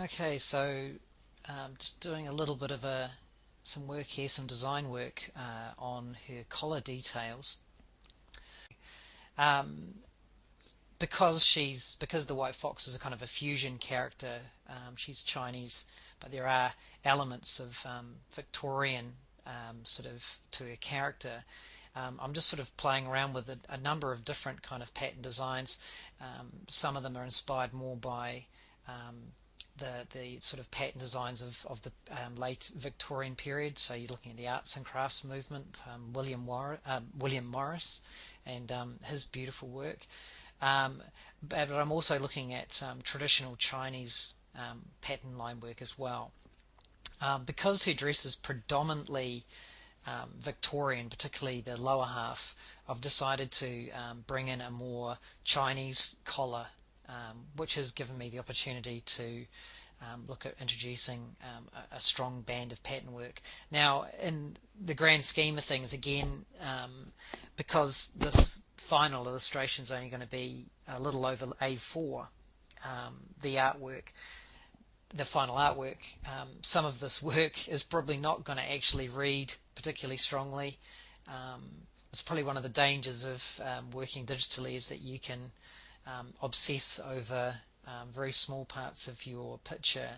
Okay, so just doing a little bit of some work here, some design work on her collar details. Um, because the white fox is a kind of a fusion character. She's Chinese, but there are elements of Victorian sort of to her character. I'm just sort of playing around with a number of different kind of pattern designs. Some of them are inspired more by the sort of pattern designs of the late Victorian period. So you're looking at the arts and crafts movement, William Morris, and his beautiful work. But I'm also looking at traditional Chinese pattern line work as well. Because her dress is predominantly Victorian, particularly the lower half, I've decided to bring in a more Chinese collar, which has given me the opportunity to look at introducing a strong band of pattern work. Now, in the grand scheme of things, again, because this final illustration is only going to be a little over A4, the artwork, the final artwork, some of this work is probably not going to actually read particularly strongly. It's probably one of the dangers of working digitally is that you can obsess over very small parts of your picture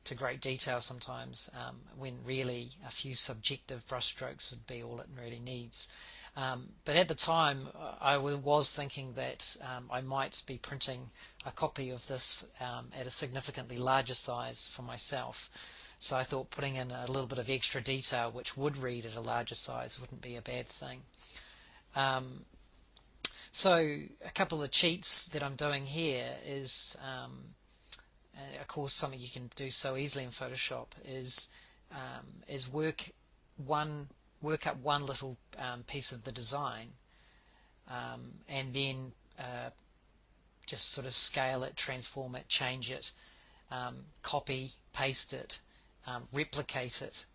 to great detail sometimes, when really a few subjective brushstrokes would be all it really needs. But at the time, I was thinking that I might be printing a copy of this at a significantly larger size for myself. So I thought putting in a little bit of extra detail, which would read at a larger size, wouldn't be a bad thing. Um, so a couple of cheats that I'm doing here is, of course, something you can do so easily in Photoshop is one work up one little piece of the design, and then just sort of scale it, transform it, change it, copy, paste it, replicate it,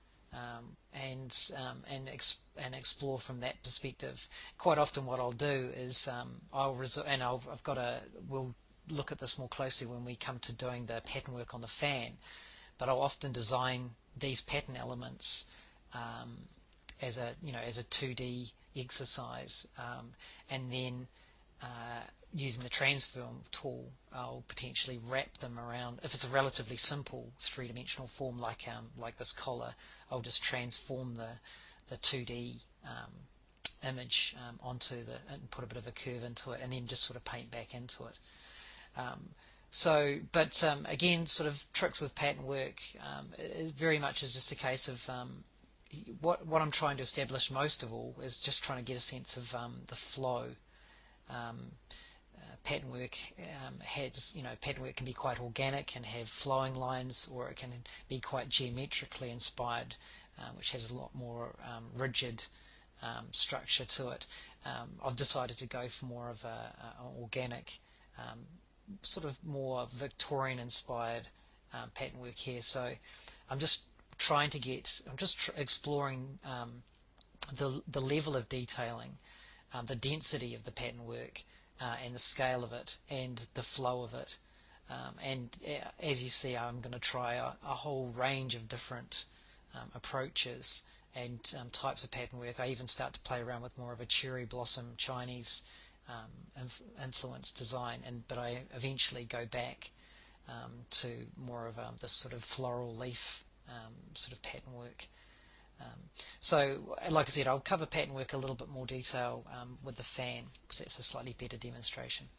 and explore from that perspective. Quite often, what I'll do is I've got a we'll look at this more closely when we come to doing the pattern work on the fan. But I'll often design these pattern elements as a 2D exercise, and then using the transform tool, I'll potentially wrap them around. If it's a relatively simple three-dimensional form like this collar, I'll just transform the 2D image onto and put a bit of a curve into it, and then just sort of paint back into it. Again, sort of tricks with pattern work. It very much is just a case of what I'm trying to establish most of all is just trying to get a sense of the flow. Um, Pattern work pattern work can be quite organic and have flowing lines, or it can be quite geometrically inspired, which has a lot more rigid structure to it. I've decided to go for more of an organic, sort of more Victorian inspired pattern work here. So I'm just exploring the level of detailing, the density of the pattern work, and the scale of it, and the flow of it. As you see, I'm going to try a whole range of different approaches and types of pattern work. I even start to play around with more of a cherry blossom Chinese influence design, but I eventually go back to more of this sort of floral leaf sort of pattern work. Like I said, I'll cover pattern work a little bit more detail with the fan, because that's a slightly better demonstration.